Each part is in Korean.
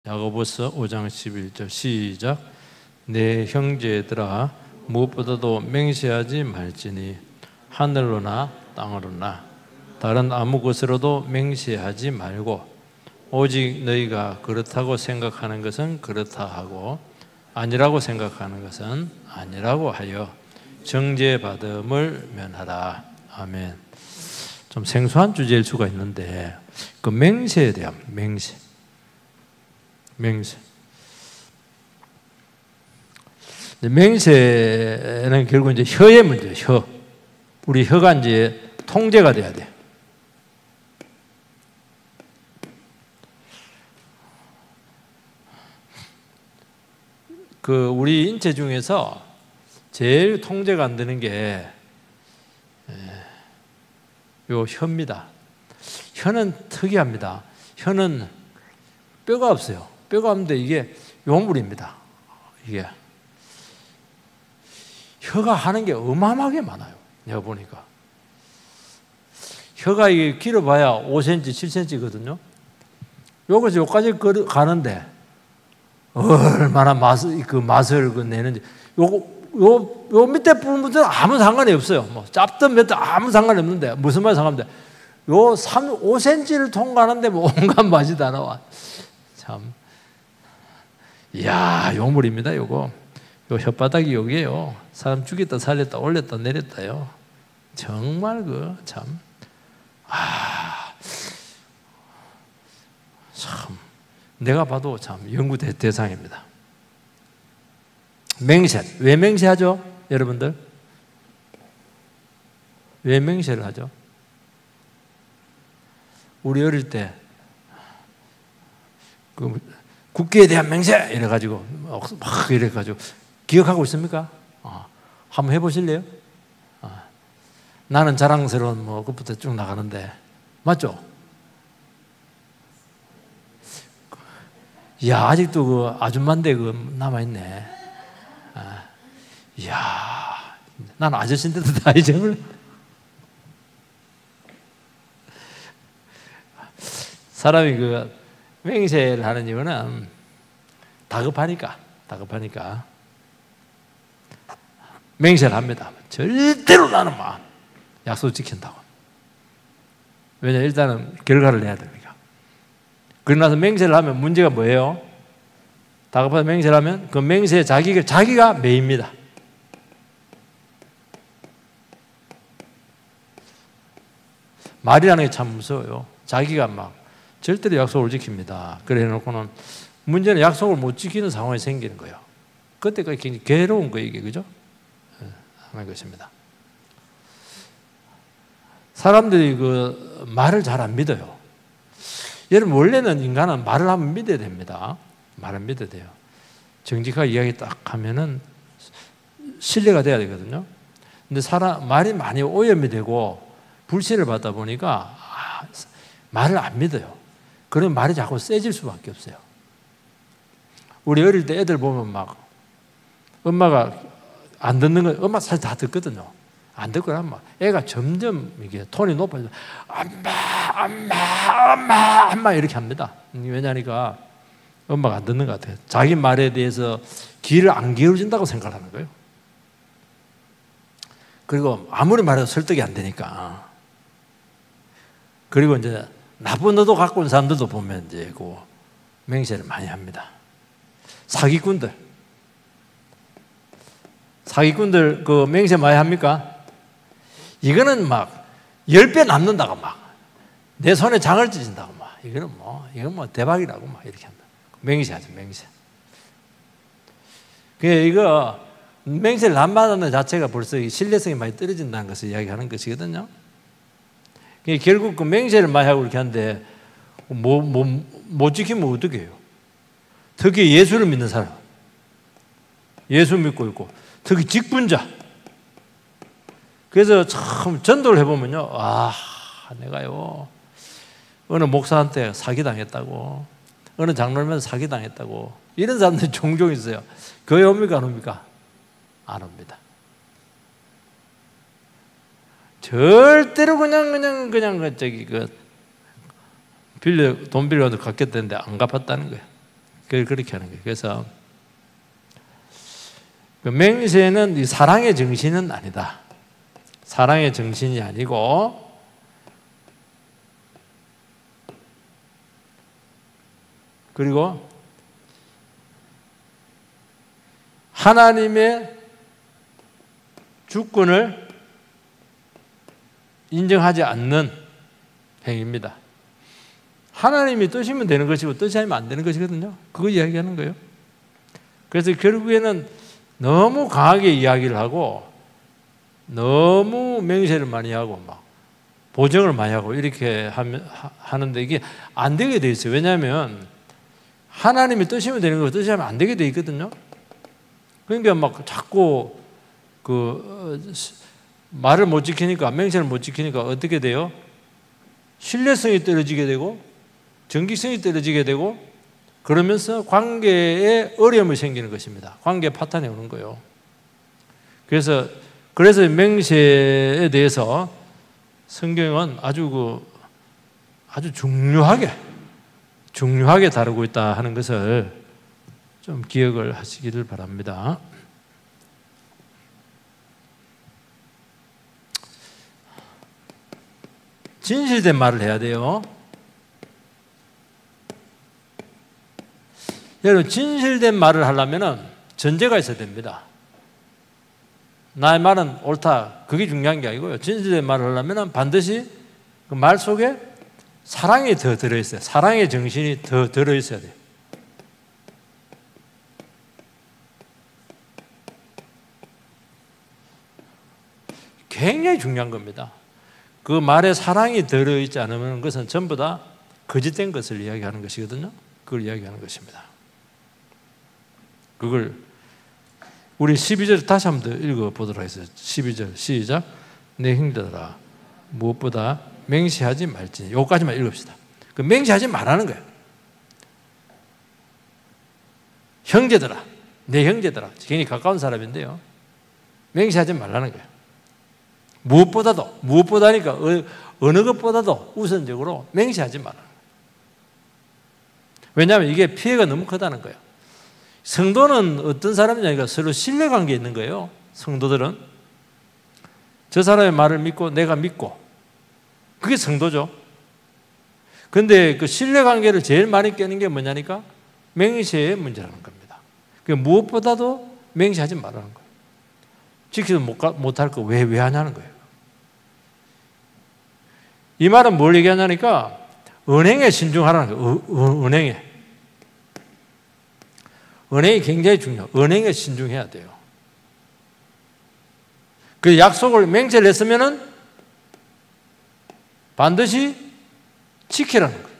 야고보서 5장 11절 시작. 내 형제들아 무엇보다도 맹세하지 말지니 하늘로나 땅으로나 다른 아무 것으로도 맹세하지 말고 오직 너희가 그렇다고 생각하는 것은 그렇다 하고 아니라고 생각하는 것은 아니라고 하여 정죄받음을 면하라. 아멘. 좀 생소한 주제일 수가 있는데 그 맹세에 대한 맹세. 맹세는 결국 이제 혀의 문제예요. 혀. 우리 혀가 이제 통제가 돼야 돼. 그 우리 인체 중에서 제일 통제가 안 되는 게 요 혀입니다. 혀는 특이합니다. 혀는 뼈가 없어요. 뼈가 없는데 이게 요물입니다. 이게 혀가 하는 게 어마어마하게 많아요. 내가 보니까 혀가 이게 길어봐야 5cm, 7cm거든요. 요거서 요까지 가는데 얼마나 맛을 내는지. 요 밑에 부분은 아무 상관이 없어요. 뭐 짧든 몇 아무 상관이 없는데 무슨 말이 상관인데 요 5cm를 통과하는데 뭐 온갖 맛이 다 나와. 참, 이야 요물입니다. 요거 요 혓바닥이 여기에요. 사람 죽였다 살렸다 올렸다 내렸다요. 정말 참 내가 봐도 참 연구 대상입니다. 맹세. 왜 맹세하죠? 여러분들 왜 맹세를 하죠? 우리 어릴 때 그 국기에 대한 맹세 이래가지고 막 이래가지고 기억하고 있습니까? 한번 해보실래요? 나는 자랑스러운 뭐 그것부터 쭉 나가는데 맞죠? 이야 아직도 그 아줌마인데 그 남아있네. 이야 난 아저씨인데도 다 잊어버려. 사람이 그 맹세를 하는 이유는 다급하니까 맹세를 합니다. 절대로 나는 막 약속 지킨다고. 왜냐 일단은 결과를 내야 됩니다. 그러고 나서 맹세를 하면 문제가 뭐예요? 다급해서 맹세를 하면 그 맹세에 자기가 매입니다. 말이라는 게 참 무서워요. 자기가 막 절대로 약속을 지킵니다. 그래 놓고는 문제는 약속을 못 지키는 상황이 생기는 거예요. 그때가 굉장히 괴로운 거예요, 이게. 그죠? 하는 것입니다. 사람들이 그 말을 잘 안 믿어요. 여러분, 원래는 인간은 말을 하면 믿어야 됩니다. 말을 믿어야 돼요. 정직하게 이야기 딱 하면은 신뢰가 돼야 되거든요. 근데 말이 많이 오염이 되고 불신을 받다 보니까 말을 안 믿어요. 그러면 말이 자꾸 세질 수밖에 없어요. 우리 어릴 때 애들 보면 막 엄마가 안 듣는 거, 엄마 사실 다 듣거든요. 안 듣고 나면 막 애가 점점 이게 톤이 높아져. 엄마 이렇게 합니다. 왜냐니까 엄마가 안 듣는 것 같아요. 자기 말에 대해서 귀를 안 기울여준다고 생각하는 거예요. 그리고 아무리 말해도 설득이 안 되니까. 그리고 이제 나쁜 의도 갖고 온 사람들도 보면 이제 그 맹세를 많이 합니다. 사기꾼들 그 맹세 많이 합니까? 이거는 막 10배 남는다고 막 내 손에 장을 찢는다고 막 이건 뭐 대박이라고 막 이렇게 한다. 맹세하죠, 맹세. 이거 맹세를 안 받는 자체가 벌써 신뢰성이 많이 떨어진다는 것을 이야기하는 것이거든요. 결국 그 맹세를 많이 하고 이렇게 하는데 못 지키면 어떻게 해요? 특히 예수를 믿는 사람, 예수 믿고 있고 특히 직분자. 그래서 참 전도를 해보면요, 내가요 어느 목사한테 사기당했다고, 어느 장로님한테 사기당했다고 이런 사람들이 종종 있어요. 교회 옵니까 안 옵니까? 안 옵니다. 절대로 그냥 돈 빌려서 갚겠다는데 안 갚았다는 거예요. 그렇게 하는 거예요. 그래서 그 맹세는 이 사랑의 정신은 아니다. 사랑의 정신이 아니고 그리고 하나님의 주권을 인정하지 않는 행위입니다. 하나님이 뜻이면 되는 것이고 뜻이 아니면 안 되는 것이거든요. 그거 이야기하는 거예요. 그래서 결국에는 너무 강하게 이야기를 하고 너무 맹세를 많이 하고 막 보정을 많이 하고 이렇게 하는데 이게 안 되게 돼 있어요. 왜냐하면 하나님이 뜻이면 되는 거 뜻이 하면 안 되게 돼 있거든요. 그러니까 막 자꾸 말을 못 지키니까 맹세를 못 지키니까 어떻게 돼요? 신뢰성이 떨어지게 되고 정기성이 떨어지게 되고 그러면서 관계에 어려움이 생기는 것입니다. 관계 파탄이 오는 거예요. 그래서 맹세에 대해서 성경은 아주 중요하게 다루고 있다 하는 것을 좀 기억을 하시기를 바랍니다. 진실된 말을 해야 돼요. 여러분, 진실된 말을 하려면 전제가 있어야 됩니다. 나의 말은 옳다. 그게 중요한 게 아니고요. 진실된 말을 하려면 반드시 그 말 속에 사랑이 더 들어있어요. 사랑의 정신이 더 들어있어야 돼요. 굉장히 중요한 겁니다. 그 말에 사랑이 들어있지 않으면 그것은 전부 다 거짓된 것을 이야기하는 것이거든요. 그걸 이야기하는 것입니다. 그걸 우리 12절 다시 한번 더 읽어보도록 하겠습니다. 12절 시작. 내 형제들아 무엇보다 맹세하지 말지니. 요거까지만 읽읍시다. 그 맹세하지 말라는 거예요. 형제들아, 내 형제들아. 굉장히 가까운 사람인데요. 맹세하지 말라는 거예요. 무엇보다니까 어느 것보다도 우선적으로 맹세하지 말라는 거예요. 왜냐하면 이게 피해가 너무 크다는 거예요. 성도는 어떤 사람이냐니까 서로 신뢰관계에 있는 거예요. 성도들은 저 사람의 말을 믿고 내가 믿고 그게 성도죠. 그런데 그 신뢰관계를 제일 많이 깨는 게 뭐냐니까 맹세의 문제라는 겁니다. 그러니까 무엇보다도 맹세하지 말라는 거예요. 지키지 못할 거 왜 하냐는 거예요. 이 말은 뭘 얘기하냐니까 은행에 신중하라는 거예요. 은행이 굉장히 중요해요. 은행에 신중해야 돼요. 그 약속을 맹세를 했으면은 반드시 지키라는 거예요.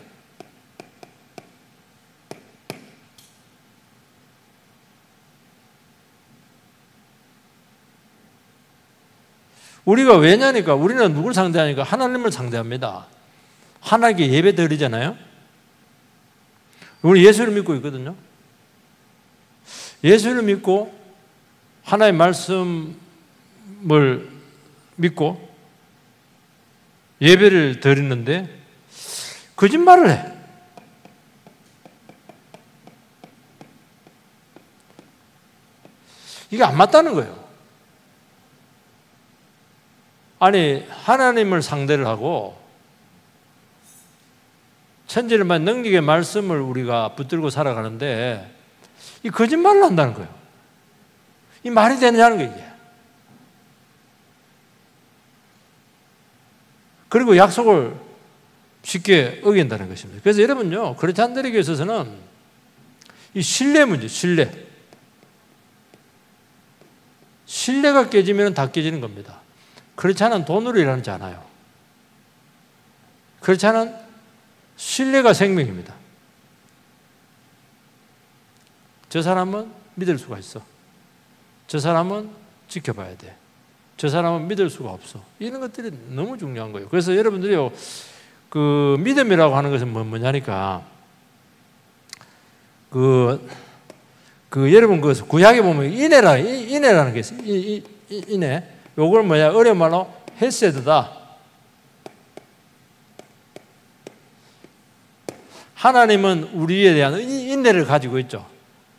우리가 왜냐니까 우리는 누굴 상대하니까 하나님을 상대합니다. 하나님께 예배 드리잖아요. 우리 예수를 믿고 있거든요. 예수를 믿고 하나님의 말씀을 믿고 예배를 드리는데 거짓말을 해. 이게 안 맞다는 거예요. 아니 하나님을 상대를 하고 천지를만 능력의 말씀을 우리가 붙들고 살아가는데 이 거짓말을 한다는 거예요. 이 말이 되느냐는 거예요. 이게. 그리고 약속을 쉽게 어긴다는 것입니다. 그래서 여러분요, 크리스찬들에게 있어서는 이 신뢰 문제, 신뢰가 깨지면 다 깨지는 겁니다. 크리스찬은 돈으로 일하지 않아요. 크리스찬은 신뢰가 생명입니다. 저 사람은 믿을 수가 있어. 저 사람은 지켜봐야 돼. 저 사람은 믿을 수가 없어. 이런 것들이 너무 중요한 거예요. 그래서 여러분들이요, 그 믿음이라고 하는 것은 뭐냐니까, 여러분 그 구약에 보면 인애라는 게 있어요. 인애. 요걸 어려운 말로 헤세드다. 하나님은 우리에 대한 인내를 가지고 있죠.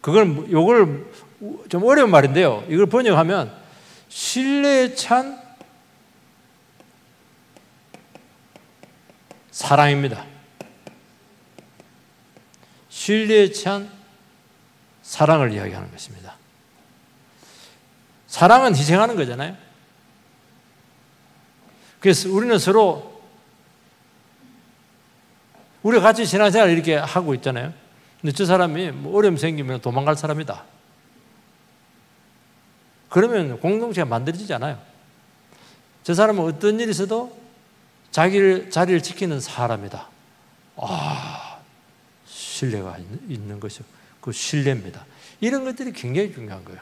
요걸 좀 어려운 말인데요. 이걸 번역하면 신뢰에 찬 사랑입니다. 신뢰에 찬 사랑을 이야기하는 것입니다. 사랑은 희생하는 거잖아요. 그래서 우리는 서로 우리가 같이 신앙생활을 이렇게 하고 있잖아요. 근데 저 사람이 뭐 어려움 생기면 도망갈 사람이다. 그러면 공동체가 만들어지지 않아요. 저 사람은 어떤 일이 있어도 자리를 지키는 사람이다. 신뢰가 있는 것이요. 그 신뢰입니다. 이런 것들이 굉장히 중요한 거예요.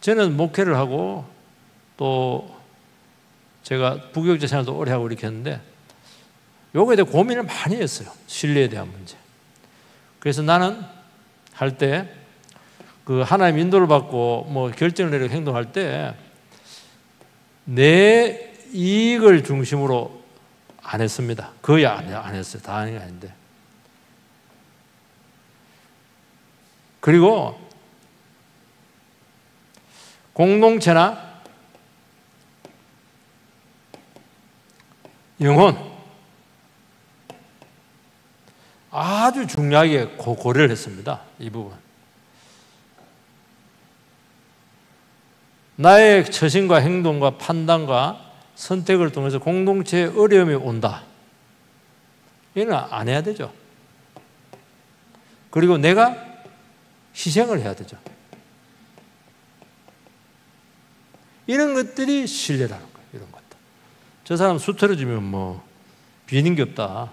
저는 목회를 하고 또 제가 부교육자 생활도 오래 하고 이렇게 했는데 요거에 대해 고민을 많이 했어요. 신뢰에 대한 문제. 그래서 나는 할 때 그 하나님 인도를 받고 뭐 결정을 내리고 행동할 때 내 이익을 중심으로 안 했습니다. 거의 안 했어요. 다 하는 게 아닌데. 그리고 공동체나 영혼 아주 중요하게 고려를 했습니다. 이 부분. 나의 처신과 행동과 판단과 선택을 통해서 공동체에 어려움이 온다. 이건 안 해야 되죠. 그리고 내가 희생을 해야 되죠. 이런 것들이 신뢰라는 거예요. 이런 것들. 저 사람 수 틀어지면 뭐 비는 게 없다.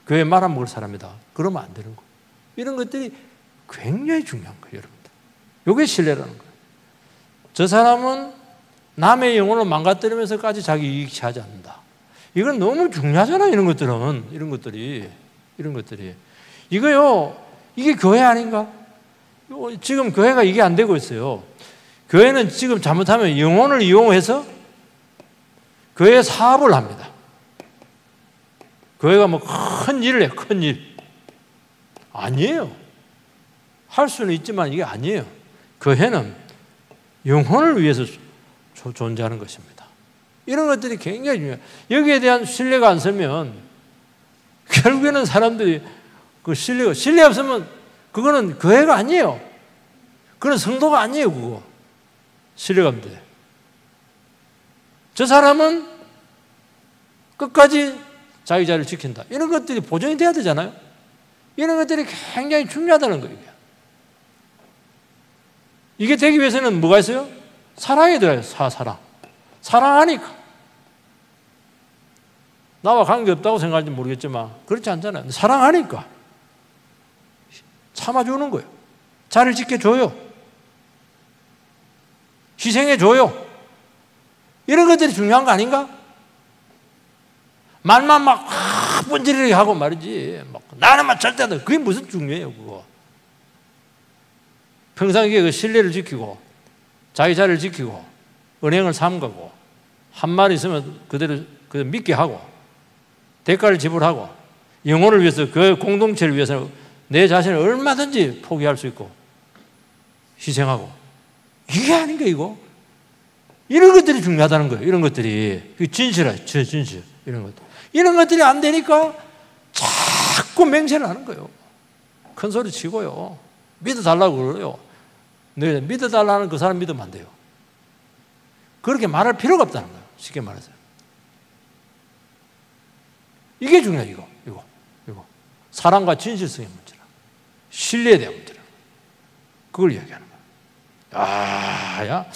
교회 말아먹을 사람이다. 그러면 안 되는 거예요. 이런 것들이 굉장히 중요한 거예요. 여러분들. 이게 신뢰라는 거예요. 저 사람은 남의 영혼을 망가뜨리면서까지 자기 이익 취하지 않는다. 이건 너무 중요하잖아요. 이런 것들이. 이거요. 이게 교회 아닌가? 지금 교회가 이게 안 되고 있어요. 교회는 지금 잘못하면 영혼을 이용해서 교회 사업을 합니다. 교회가 뭐 큰 일을 해요. 큰 일. 아니에요. 할 수는 있지만 이게 아니에요. 교회는 영혼을 위해서 존재하는 것입니다. 이런 것들이 굉장히 중요해요. 여기에 대한 신뢰가 안 서면 결국에는 사람들이 그 신뢰 없으면 그거는 교회가 아니에요. 그건 성도가 아니에요. 그거. 신뢰가 안 돼. 저 사람은 끝까지 자기 자리를 지킨다. 이런 것들이 보존이 돼야 되잖아요. 이런 것들이 굉장히 중요하다는 거예요. 이게 되기 위해서는 뭐가 있어요? 사랑이 들어요. 사랑. 사랑하니까. 나와 관계없다고 생각할지 모르겠지만 그렇지 않잖아요. 사랑하니까. 참아주는 거예요. 자리를 지켜줘요. 희생해줘요. 이런 것들이 중요한 거 아닌가? 말만 막 번지르르 하고 말이지. 나는만 절대 안 돼. 그게 무슨 중요해요, 그거. 평상시에 그 신뢰를 지키고 자기 자리를 지키고 은행을 삼가고 한 말 있으면 그대로 믿게 하고 대가를 지불하고 영혼을 위해서 그 공동체를 위해서 내 자신을 얼마든지 포기할 수 있고 희생하고 이게 아닌가 이거? 이런 것들이 중요하다는 거예요. 이런 것들이 진실이에요. 진실 이런 것들. 이런 것들이 안 되니까 자꾸 맹세를 하는 거예요. 큰 소리 치고요. 믿어달라고 그래요. 네, 믿어달라는 그 사람 믿으면 안 돼요. 그렇게 말할 필요가 없다는 거예요. 쉽게 말해서. 이게 중요해요. 이거. 사랑과 진실성의 문제라. 신뢰에 대한 문제라. 그걸 이야기하는 거예요.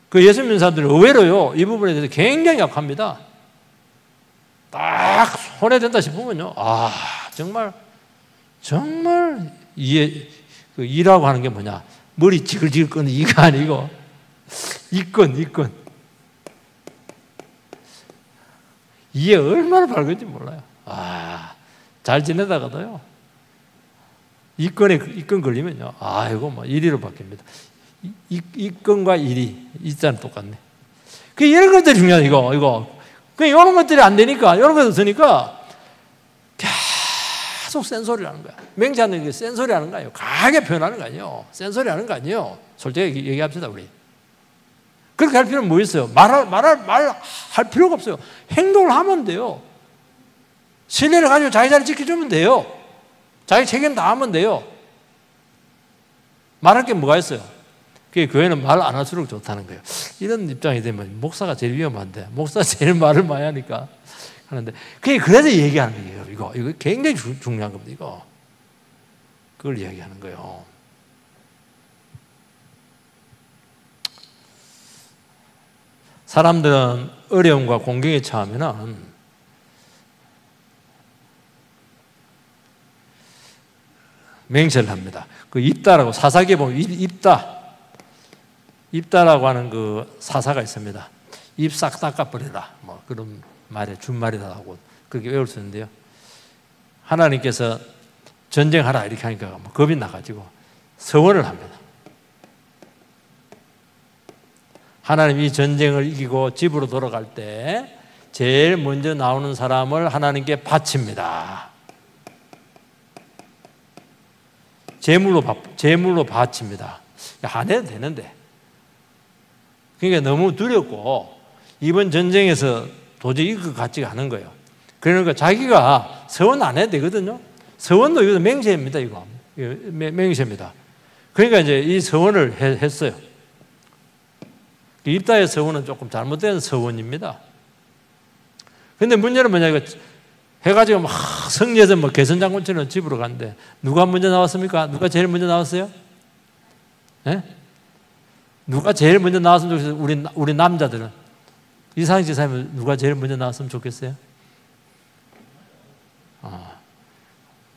그 예수 믿는 사람들은 의외로요, 이 부분에 대해서 굉장히 약합니다. 딱 손에 댄다 싶으면요, 정말 이라고 하는 게 뭐냐? 머리 지글지글 끄는 이가 아니고, 이건. 이에 얼마나 밝은지 몰라요. 잘 지내다가도요, 이건 걸리면요, 이거 뭐 1위로 바뀝니다. 이건과 1위, 이자는 똑같네. 이런 것들이 중요하다, 이거. 이런 것들이 안 되니까, 이런 것들 쓰니까 계속 센소리를 하는 거야. 맹세하는 게 센소리 하는 거 아니에요. 강하게 표현하는 거 아니에요. 센소리 하는 거 아니에요. 솔직히 얘기합시다, 우리. 그렇게 할 필요는 뭐 있어요? 말할 필요가 없어요. 행동을 하면 돼요. 신뢰를 가지고 자기 자리 지켜주면 돼요. 자기 책임 다 하면 돼요. 말할 게 뭐가 있어요? 그게 교회는 말 안 할수록 좋다는 거예요. 이런 입장이 되면 목사가 제일 위험한데, 목사가 제일 말을 많이 하니까 하는데, 그게 그래서 얘기하는 거예요. 이거 굉장히 중요한 겁니다. 이거. 그걸 이야기하는 거예요. 사람들은 어려움과 공경에 처하면은 맹세를 합니다. 그 입다라고 사사기에 보면 입다라고 하는 그 사사가 있습니다. 입 싹 닦아버리라. 뭐 그런 말에 준말이다 하고 그렇게 외울 수 있는데요. 하나님께서 전쟁하라 이렇게 하니까 뭐 겁이 나가지고 서원을 합니다. 하나님 이 전쟁을 이기고 집으로 돌아갈 때 제일 먼저 나오는 사람을 하나님께 바칩니다. 제물로 바칩니다. 안 해도 되는데. 그러니까 너무 두렵고 이번 전쟁에서 도저히 이길 것 같지가 않은 거예요. 그러니까 자기가 서원 안 해도 되거든요. 서원도 이거 맹세입니다. 이거 맹세입니다. 그러니까 이제 이 서원을 했어요. 입다의 서원은 조금 잘못된 서원입니다. 근데 문제는 뭐냐, 이거 해가지고 막 승리해서 뭐 개선장군처럼 집으로 갔는데 누가 먼저 나왔습니까? 누가 제일 먼저 나왔어요? 네? 누가 제일 먼저 나왔으면 좋겠어요? 우리 남자들은. 이상희 지사님은 누가 제일 먼저 나왔으면 좋겠어요?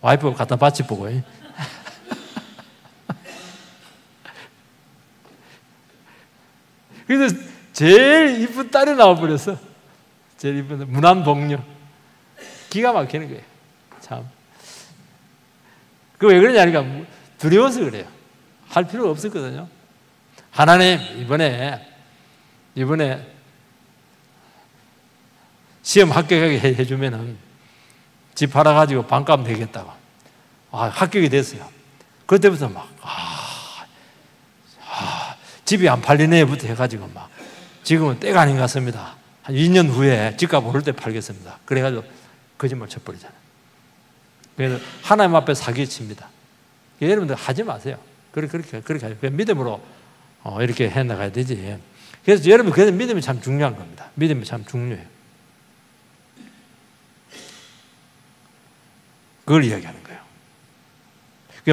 와이프가 갖다 바치 보고. 그래서 제일 이쁜 딸이 나와버렸어. 제일 이쁜 무난복녀. 기가 막히는 거예요. 참. 그 왜 그러냐니까 두려워서 그래요. 할 필요가 없었거든요. 하나님 이번에 시험 합격하게 해주면은 집 팔아가지고 반값 내겠다고. 합격이 됐어요. 그때부터 막 집이 안 팔리네부터 해가지고 막 지금은 때가 아닌 것 같습니다. 한 2년 후에 집값 오를 때 팔겠습니다. 그래가지고 거짓말 쳐버리잖아요. 그래서 하나님 앞에 사기칩니다. 여러분들 하지 마세요. 그렇게 하죠. 믿음으로 이렇게 해나가야 되지. 그래서 여러분, 그래서 믿음이 참 중요한 겁니다. 믿음이 참 중요해요. 그걸 이야기하는 거예요.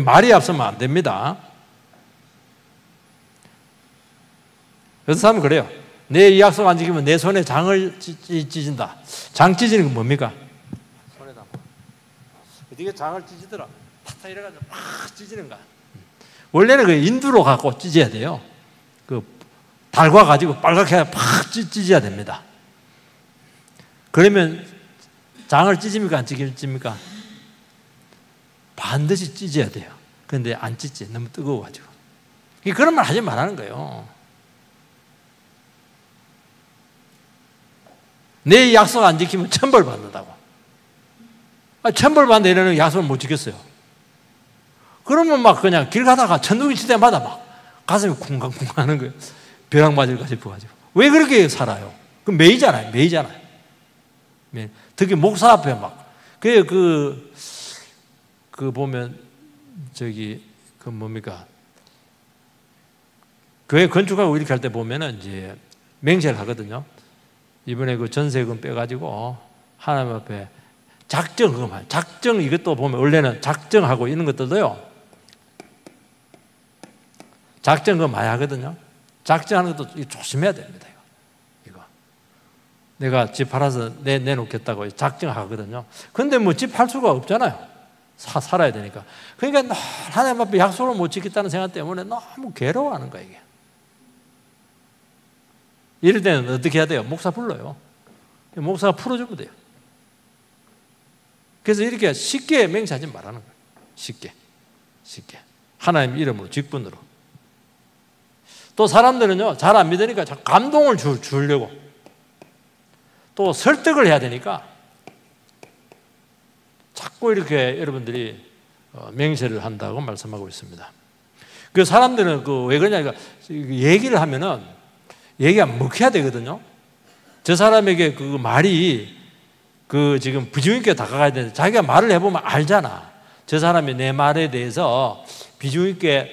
말이 앞서면 안 됩니다. 그래서 사람은 그래요. 내 이 약속 안 지키면 내 손에 장을 찢은다. 장 찢는 건 뭡니까? 손에다 어디가 장을 찢더라. 탁탁 이래가지고 막 찢는 거야. 원래는 그 인두로 갖고 찢어야 돼요. 그 달과 가지고 빨갛게 팍 찢어야 됩니다. 그러면 장을 찢습니까? 안 찢습니까? 반드시 찢어야 돼요. 그런데 안 찢지. 너무 뜨거워가지고. 그런 말 하지 말라는 거예요. 내 약속 안 지키면 천벌 받는다고. 천벌 받는데 이러는 약속을 못 지켰어요. 그러면 막 그냥 길 가다가 천둥이 칠 때마다 막 가슴이 쿵쾅쿵쾅 하는 거예요. 벼락 맞을까 싶어가지고. 왜 그렇게 살아요? 그 매이잖아요. 특히 목사 앞에 막. 그 보면 뭡니까? 교회 건축하고 이렇게 할 때 보면은 이제 맹세를 하거든요. 이번에 그 전세금 빼가지고 하나님 앞에 작정 이것도 보면 원래는 작정하고 이런 것들도요. 작정 그거 많이 하거든요. 작정하는 것도 조심해야 됩니다. 이거. 내가 집 팔아서 내놓겠다고 작정하거든요. 근데 뭐 집 팔 수가 없잖아요. 살아야 되니까. 그러니까 하나님 앞에 약속을 못 지켰다는 생각 때문에 너무 괴로워하는 거예요. 이게. 이럴 때는 어떻게 해야 돼요? 목사 불러요. 목사가 풀어주면 돼요. 그래서 이렇게 쉽게 맹세하지 말라는 거예요. 쉽게. 하나님 이름으로, 직분으로. 또 사람들은요, 잘 안 믿으니까 자꾸 감동을 주려고. 또 설득을 해야 되니까 자꾸 이렇게 여러분들이 맹세를 한다고 말씀하고 있습니다. 그 사람들은 왜 그러냐, 얘기를 하면은 얘기가 먹혀야 되거든요. 저 사람에게 그 말이 지금 비중 있게 다가가야 되는데 자기가 말을 해보면 알잖아. 저 사람이 내 말에 대해서 비중 있게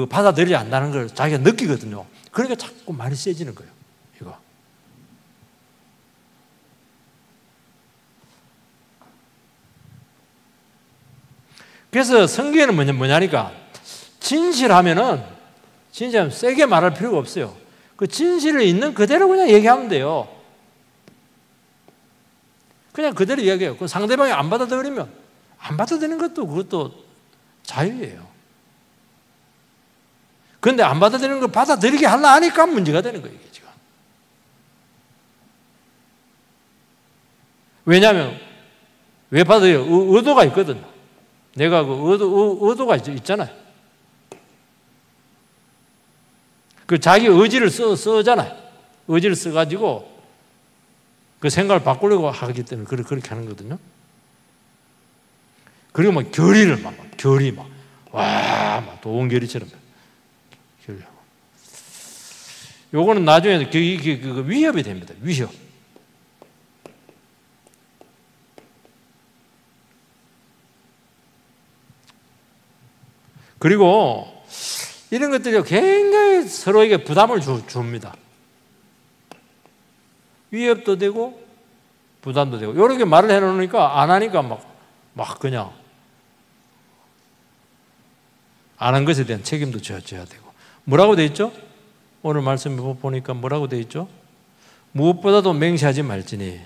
받아들이지 않는다는 걸 자기가 느끼거든요. 그러니까 자꾸 말이 세지는 거예요. 이거. 그래서 성경에는 뭐냐니까 진실하면 세게 말할 필요가 없어요. 그 진실을 있는 그대로 그냥 얘기하면 돼요. 그냥 그대로 이야기해요. 그 상대방이 안 받아들이면 안 받아들이는 그것도 자유예요. 그런데 안 받아들이는 걸 받아들이게 하려 하니까 문제가 되는 거예요, 이게 지금. 왜냐하면 왜 받아들여요? 의도가 있거든요. 내가 의도가 있잖아요. 자기 의지를 쓰잖아요. 의지를 써가지고 그 생각을 바꾸려고 하기 때문에 그렇게 하는 거거든요. 그리고 결의를 결의 도원결의처럼 결의하고. 요거는 나중에 위협이 됩니다. 위협. 그리고 이런 것들이 굉장히 서로에게 부담을 줍니다. 위협도 되고 부담도 되고. 이렇게 말을 해놓으니까 안 하니까 막 그냥 안 한 것에 대한 책임도 져야 되고. 뭐라고 돼 있죠? 오늘 말씀 보니까 뭐라고 돼 있죠? 무엇보다도 맹세하지 말지니.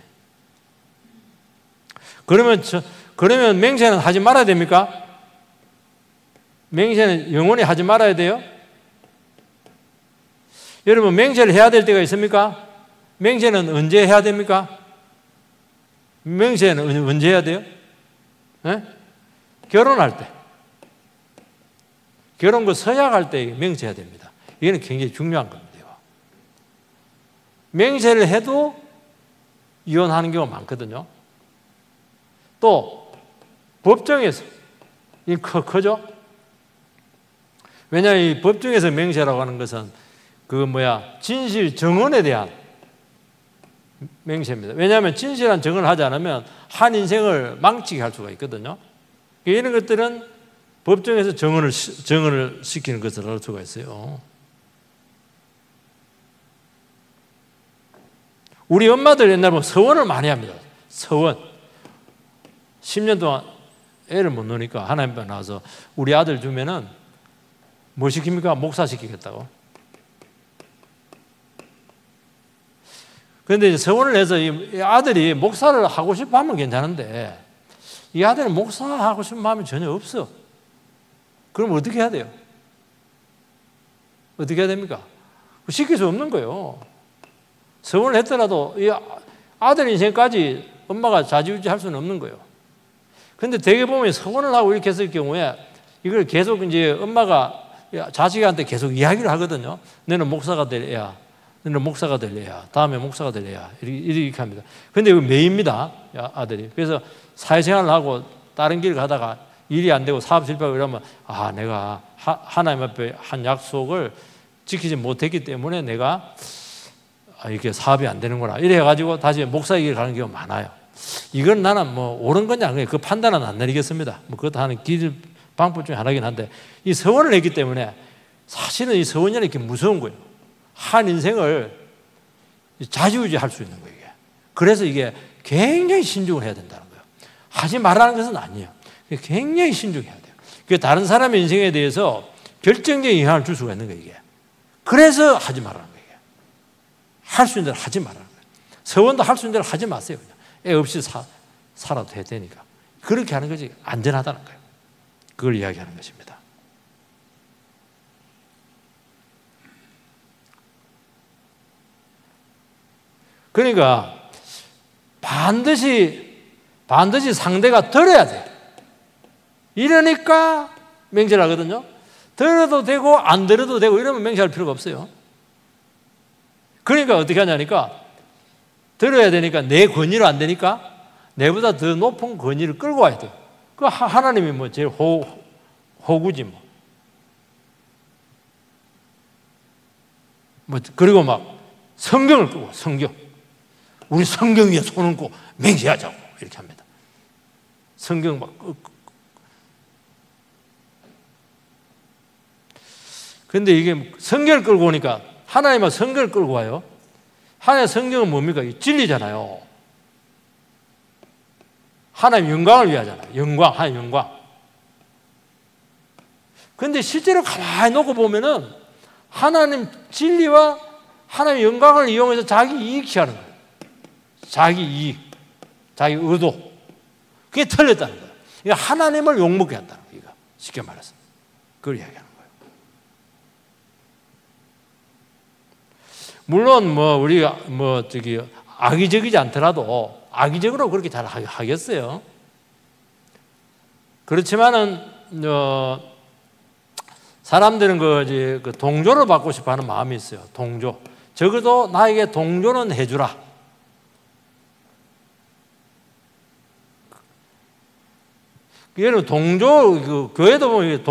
그러면 맹세는 하지 말아야 됩니까? 맹세는 영원히 하지 말아야 돼요? 여러분, 맹세를 해야 될 때가 있습니까? 맹세는 언제 해야 됩니까? 맹세는 언제 해야 돼요? 네? 결혼할 때. 결혼과 서약할 때 맹세해야 됩니다. 이거는 굉장히 중요한 겁니다. 맹세를 해도 이혼하는 경우가 많거든요. 또 법정에서 이 크죠? 왜냐하면 이 법정에서 맹세라고 하는 것은 진실 정언에 대한 맹세입니다. 왜냐하면 진실한 정언을 하지 않으면 한 인생을 망치게 할 수가 있거든요. 이런 것들은 법정에서 정언을 시키는 것을 할 수가 있어요. 우리 엄마들 옛날 보면 서원을 많이 합니다. 서원. 10년 동안 애를 못 놓으니까 하나님 앞에 나와서 우리 아들 주면은 뭐 시킵니까? 목사 시키겠다고. 그런데 이제 서원을 해서 이 아들이 목사를 하고 싶어 하면 괜찮은데 이 아들은 목사하고 싶은 마음이 전혀 없어. 그럼 어떻게 해야 돼요? 어떻게 해야 됩니까? 시킬 수 없는 거예요. 서원을 했더라도 이 아들 인생까지 엄마가 좌지우지 할 수는 없는 거예요. 그런데 대개 보면 서원을 하고 이렇게 했을 경우에 이걸 계속 이제 엄마가 자식한테 계속 이야기를 하거든요. 너는 목사가 될 애야. 너는 목사가 될 애야. 다음에 목사가 될 애야. 이렇게 합니다. 그런데 이거 매입니다. 아들이. 그래서 사회생활을 하고 다른 길 가다가 일이 안 되고 사업 실패하고 이러면 내가 하나님 앞에 한 약속을 지키지 못했기 때문에 내가 이렇게 사업이 안 되는구나. 이래가지고 다시 목사의 길을 가는 경우가 많아요. 이건 나는 옳은 거냐 그 판단은 안 내리겠습니다. 그것도 하는 방법 중에 하나긴 한데 이 서원을 했기 때문에 사실은 이 서원이 이렇게 무서운 거예요. 한 인생을 좌지우지할 수 있는 거예요. 이게. 그래서 이게 굉장히 신중을 해야 된다는 거예요. 하지 말라는 것은 아니에요. 굉장히 신중해야 돼요. 다른 사람의 인생에 대해서 결정적인 영향을 줄 수가 있는 거예요. 이게. 그래서 하지 말라는 거예요. 할 수 있는 대로 하지 말라는 거예요. 서원도 할 수 있는 대로 하지 마세요. 그냥. 애 없이 살아도 해야 되니까. 그렇게 하는 것이 안전하다는 거예요. 그걸 이야기하는 것입니다. 그러니까 반드시 상대가 들어야 돼요. 이러니까 맹세를 하거든요. 들어도 되고 안 들어도 되고 이러면 맹세할 필요가 없어요. 그러니까 어떻게 하냐니까 들어야 되니까 내 권위로 안 되니까 내보다 더 높은 권위를 끌고 와야 돼요. 그 하나님이 뭐 제일 호구지 뭐. 그리고 막 성경을 끄고 우리 성경 위에 손 얹고 맹세하자고 이렇게 합니다. 성경 막 근데 이게 성경을 끌고 오니까 하나님은 성경을 끌고 와요. 하나님의 성경은 뭡니까? 진리잖아요. 하나님 영광을 위하잖아요. 영광, 하나님 영광. 근데 실제로 가만히 놓고 보면은 하나님 진리와 하나님의 영광을 이용해서 자기 이익 취하는 거예요. 자기 이익, 자기 의도. 그게 틀렸다는 거예요. 이게 하나님을 욕먹게 한다는 거예요. 쉽게 말해서. 그걸 이야기하는 거예요. 물론 우리가 악의적이지 않더라도 악의적으로 그렇게 잘 하겠어요. 그렇지만은 사람들은 그 동조를 받고 싶어 하는 마음이 있어요. 동조. 적어도 나에게 동조는 해주라. 예를 들어 동조, 교회도 보면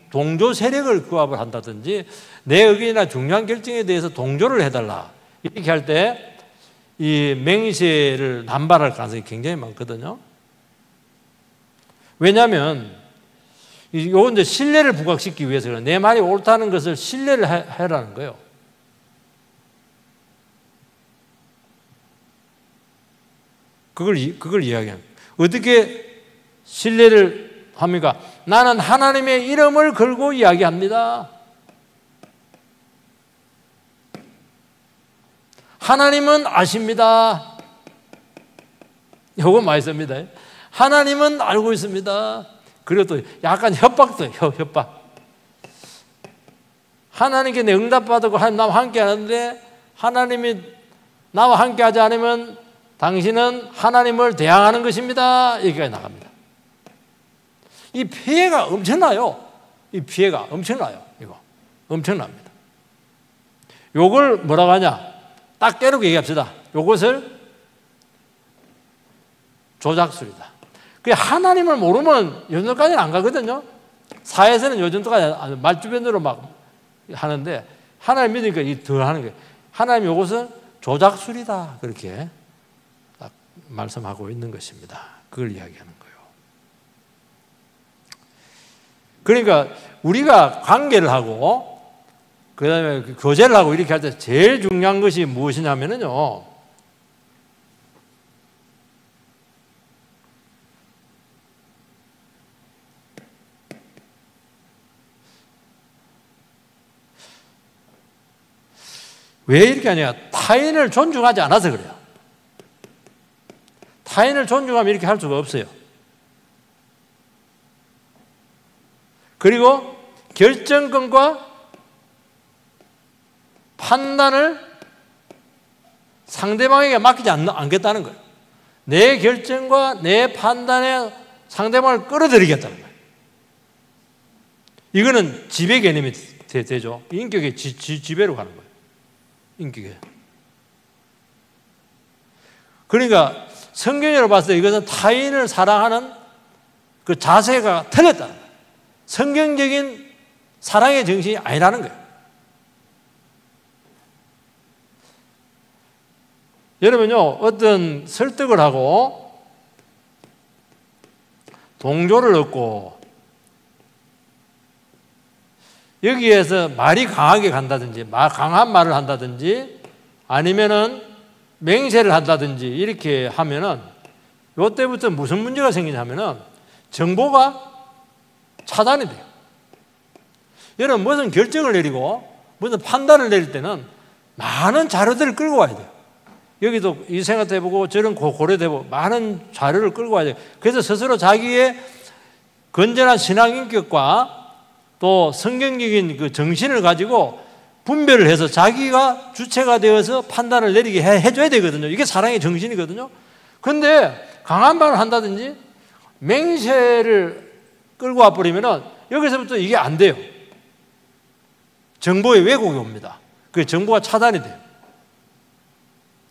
동조 세력을 구합을 한다든지 내 의견이나 중요한 결정에 대해서 동조를 해달라. 이렇게 할 때 이 맹세를 남발할 가능성이 굉장히 많거든요. 왜냐하면 이건 이제 신뢰를 부각시키기 위해서 그래요. 내 말이 옳다는 것을 신뢰를 해라는 거예요. 그걸 이야기합니다. 어떻게 신뢰를 합니까? 나는 하나님의 이름을 걸고 이야기합니다. 하나님은 아십니다. 이거 많이 씁니다. 하나님은 알고 있습니다. 그리고 또 약간 협박도 협박. 하나님께 내 응답받고 하나님 나와 함께 하는데 하나님이 나와 함께 하지 않으면 당신은 하나님을 대항하는 것입니다. 여기까지 나갑니다. 이 피해가 엄청나요. 이 피해가 엄청나요. 이거 엄청납니다. 요걸 뭐라고 하냐? 딱 깨놓고 얘기합시다. 요것을 조작술이다. 그 하나님을 모르면 요 정도까지는 안 가거든요. 사회에서는 요 정도까지 말주변으로 막 하는데 하나님 믿으니까 이 더 하는 거예요. 하나님 요것은 조작술이다. 그렇게 딱 말씀하고 있는 것입니다. 그걸 이야기하는 거예요. 그러니까 우리가 관계를 하고 그 다음에 교제를 하고 이렇게 할 때 제일 중요한 것이 무엇이냐면요. 왜 이렇게 하냐? 타인을 존중하지 않아서 그래요. 타인을 존중하면 이렇게 할 수가 없어요. 그리고 결정권과 판단을 상대방에게 맡기지 않겠다는 거예요. 내 결정과 내 판단에 상대방을 끌어들이겠다는 거예요. 이거는 지배 개념이 되죠. 인격의 지배로 가는 거예요. 인격에. 그러니까 성경으로 봤을 때 이것은 타인을 사랑하는 그 자세가 틀렸다는 거예요. 성경적인 사랑의 정신이 아니라는 거예요. 여러분요, 어떤 설득을 하고 동조를 얻고 여기에서 말이 강하게 간다든지 강한 말을 한다든지 아니면은 맹세를 한다든지 이렇게 하면은 이때부터 무슨 문제가 생기냐면은 정보가 차단이 돼요. 여러분 무슨 결정을 내리고 무슨 판단을 내릴 때는 많은 자료들을 끌고 와야 돼요. 여기도 이 생각도 해보고 저런 고려도 해보고 많은 자료를 끌고 와야 돼요. 그래서 스스로 자기의 건전한 신앙인격과 또 성경적인 그 정신을 가지고 분별을 해서 자기가 주체가 되어서 판단을 내리게 해줘야 되거든요. 이게 사랑의 정신이거든요. 그런데 강한 말을 한다든지 맹세를 끌고 와버리면은 여기서부터 이게 안 돼요. 정보의 왜곡이 옵니다. 그 정보가 차단이 돼요.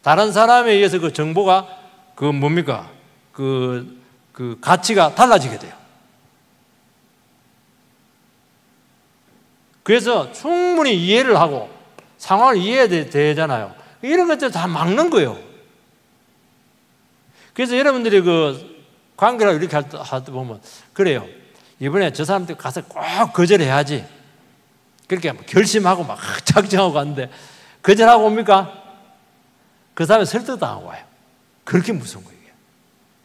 다른 사람에 의해서 그 정보가 그 뭡니까? 그 그 가치가 달라지게 돼요. 그래서 충분히 이해를 하고 상황을 이해해야 되잖아요. 이런 것들 다 막는 거예요. 그래서 여러분들이 그 관계를 이렇게 할 때 보면 그래요. 이번에 저 사람한테 가서 꼭 거절해야지. 그렇게 결심하고 막 작정하고 갔는데 거절하고 옵니까? 그 사람이 설득당하고 와요. 그렇게 무서운 거예요.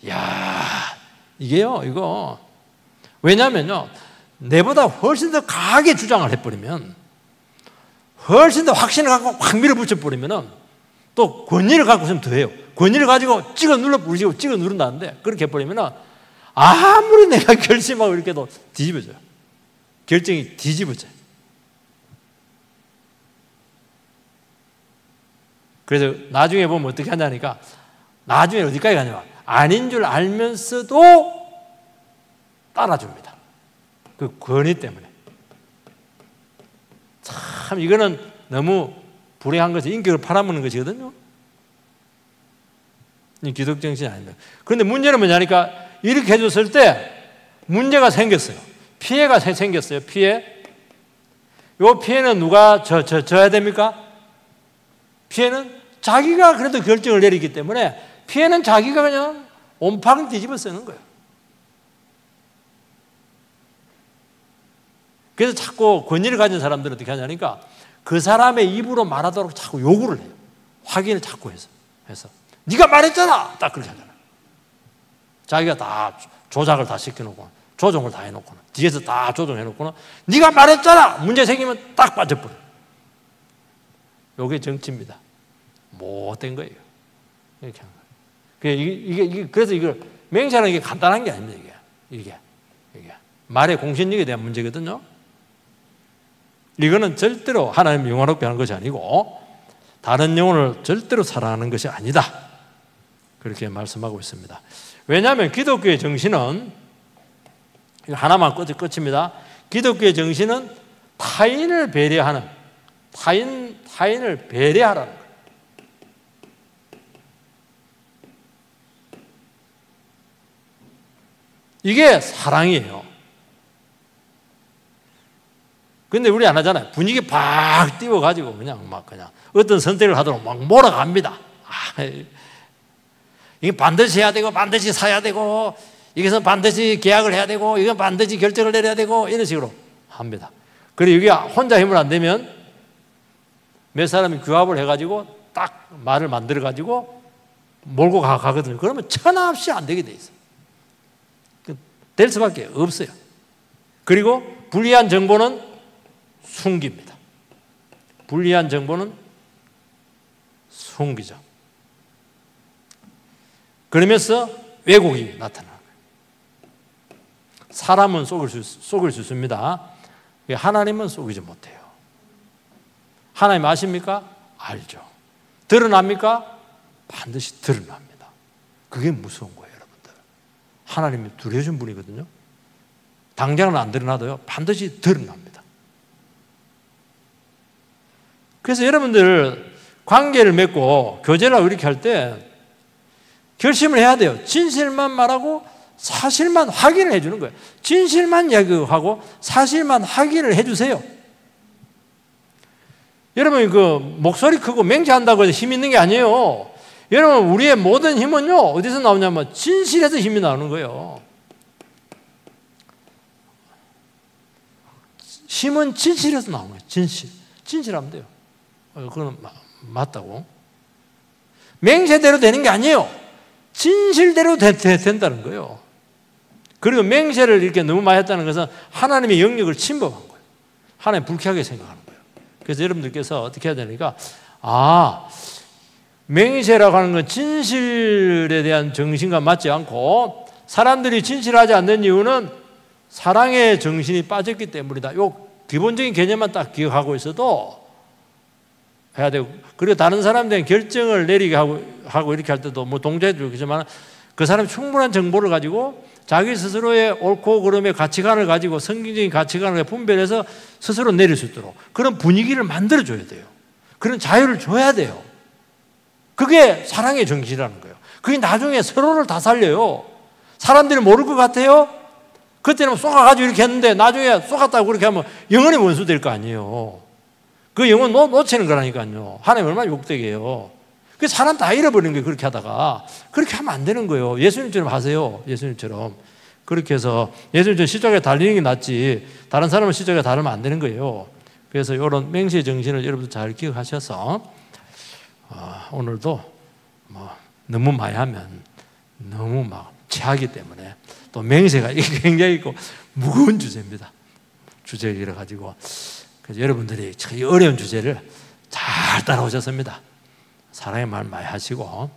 이야, 이게요, 이거. 왜냐면요, 내보다 훨씬 더 강하게 주장을 해버리면, 훨씬 더 확신을 갖고 확 밀어붙여버리면은 또 권위를 갖고 있으면 더 해요. 권위를 가지고 찍어 누른다는데, 그렇게 해버리면은 아무리 내가 결심하고 이렇게 해도 뒤집어져요. 결정이 뒤집어져요. 그래서 나중에 보면 어떻게 하냐니까, 나중에 어디까지 가냐면 아닌 줄 알면서도 따라줍니다. 그 권위 때문에. 참 이거는 너무 불행한 것이 인격을 팔아먹는 것이거든요. 이 기독 정신이 아닙니다. 그런데 문제는 뭐냐니까 이렇게 해줬을 때 문제가 생겼어요. 피해가 생겼어요. 피해. 이 피해는 누가 져야 됩니까? 피해는 자기가 그래도 결정을 내리기 때문에 피해는 자기가 그냥 온팡 뒤집어 쓰는 거예요. 그래서 자꾸 권위를 가진 사람들은 어떻게 하냐니까 그 사람의 입으로 말하도록 자꾸 요구를 해요. 확인을 자꾸 해서 네가 말했잖아! 딱 그렇게 하잖아요. 자기가 다 조작을 다 시켜놓고 조정을 다 해놓고는 뒤에서 다 조정해놓고는 네가 말했잖아! 문제 생기면 딱 빠져버려요. 이게 정치입니다. 못된 거예요. 이렇게 하는 거예요. 그래서 이걸 맹세하는 게 간단한 게 아닙니다. 이게 말의 공신력에 대한 문제거든요. 이거는 절대로 하나님의 영원하게 하는 것이 아니고 다른 영혼을 절대로 사랑하는 것이 아니다. 그렇게 말씀하고 있습니다. 왜냐하면 기독교의 정신은 이거 하나만 끝입니다. 기독교의 정신은 타인을 배려하는 타인을 배려하라는 거예요. 이게 사랑이에요. 근데 우리 안 하잖아요. 분위기 팍 띄워가지고 그냥 어떤 선택을 하도록 막 몰아갑니다. 이게 반드시 해야 되고 반드시 사야 되고 이것은 반드시 계약을 해야 되고 이건 반드시 결정을 내려야 되고 이런 식으로 합니다. 그리고 여기 혼자 힘을 안 내면 몇 사람이 규합을 해가지고 딱 말을 만들어가지고 몰고 가거든요. 그러면 천하없이 안 되게 돼 있어요. 될 수밖에 없어요. 그리고 불리한 정보는 숨깁니다. 불리한 정보는 숨기죠. 그러면서 왜곡이 나타나는 거예요. 사람은 속일 수 있습니다. 하나님은 속이지 못해요. 하나님 아십니까? 알죠. 드러납니까? 반드시 드러납니다. 그게 무서운 거예요, 여러분들. 하나님이 두려워준 분이거든요. 당장은 안 드러나도요, 반드시 드러납니다. 그래서 여러분들 관계를 맺고 교제를 하고 이렇게 할 때 결심을 해야 돼요. 진실만 말하고 사실만 확인을 해주는 거예요. 진실만 이야기하고 사실만 확인을 해주세요. 여러분 그 목소리 크고 맹세한다고 해서 힘 있는 게 아니에요. 여러분 우리의 모든 힘은요 어디서 나오냐면 진실에서 힘이 나오는 거예요. 힘은 진실에서 나오는 거예요. 진실하면 돼요. 그건 맞다고. 맹세대로 되는 게 아니에요. 진실대로 된다는 거예요. 그리고 맹세를 이렇게 너무 많이 했다는 것은 하나님의 영역을 침범한 거예요. 하나님 불쾌하게 생각하는 거예요. 그래서 여러분들께서 어떻게 해야 되니까 맹세라고 하는 건 진실에 대한 정신과 맞지 않고 사람들이 진실하지 않는 이유는 사랑의 정신이 빠졌기 때문이다. 요 기본적인 개념만 딱 기억하고 있어도 해야 되고, 그리고 다른 사람들은 결정을 내리게 하고 이렇게 할 때도 뭐 동조해도 좋겠지만 그 사람이 충분한 정보를 가지고 자기 스스로의 옳고 그름의 가치관을 가지고 성경적인 가치관을 분별해서 스스로 내릴 수 있도록 그런 분위기를 만들어줘야 돼요. 그런 자유를 줘야 돼요. 그게 사랑의 정신이라는 거예요. 그게 나중에 서로를 다 살려요. 사람들이 모를 것 같아요? 그때는 쏘아가지고 이렇게 했는데 나중에 쏘았다고 그렇게 하면 영원히 원수 될 거 아니에요. 그 영혼 놓치는 거라니까요. 하나님 얼마나 욕되게 해요. 그 사람 다 잃어버리는 거예요. 그렇게 하다가. 그렇게 하면 안 되는 거예요. 예수님처럼 하세요. 예수님처럼. 그렇게 해서 예수님처럼 십자가에 달리는 게 낫지 다른 사람은 십자가에 달으면 안 되는 거예요. 그래서 이런 맹세의 정신을 여러분들 잘 기억하셔서 오늘도 너무 많이 하면 너무 막 체하기 때문에 또 맹세가 굉장히 무거운 주제입니다. 주제를 가지고 그래서 여러분들이 이 어려운 주제를 잘 따라오셨습니다. 사랑의 말 많이 하시고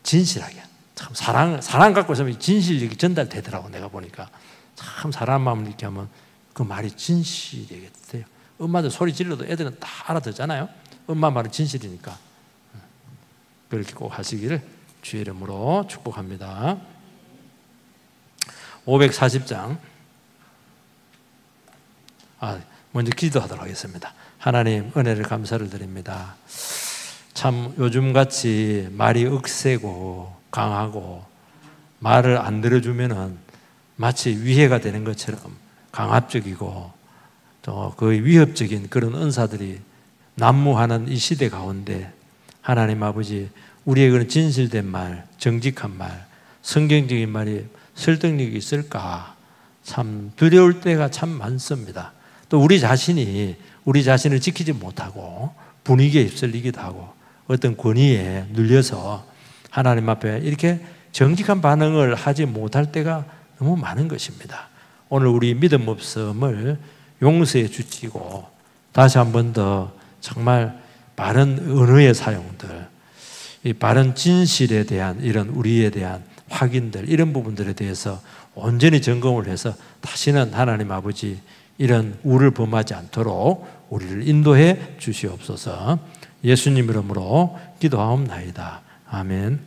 진실하게 참 사랑 갖고 있으면 진실이 전달되더라고. 내가 보니까 참 사랑한 마음을 이렇게 하면 그 말이 진실이 되겠대요. 엄마들 소리 질러도 애들은 다 알아듣잖아요. 엄마 말은 진실이니까. 그렇게 꼭 하시기를 주의 이름으로 축복합니다. 540장 먼저 기도하도록 하겠습니다. 하나님 은혜를 감사를 드립니다. 참 요즘같이 말이 억세고 강하고 말을 안 들어주면은 마치 위해가 되는 것처럼 강압적이고 또 거의 위협적인 그런 은사들이 난무하는 이 시대 가운데 하나님 아버지 우리의 그런 진실된 말, 정직한 말, 성경적인 말이 설득력이 있을까 참 두려울 때가 참 많습니다. 또 우리 자신이 우리 자신을 지키지 못하고 분위기에 휩쓸리기도 하고 어떤 권위에 눌려서 하나님 앞에 이렇게 정직한 반응을 하지 못할 때가 너무 많은 것입니다. 오늘 우리 믿음 없음을 용서해 주시고 다시 한 번 더 정말 바른 언어의 사용들, 이 바른 진실에 대한 이런 우리에 대한 확인들 이런 부분들에 대해서 온전히 점검을 해서 다시는 하나님 아버지 이런 우를 범하지 않도록 우리를 인도해 주시옵소서. 예수님 이름으로 기도하옵나이다. 아멘.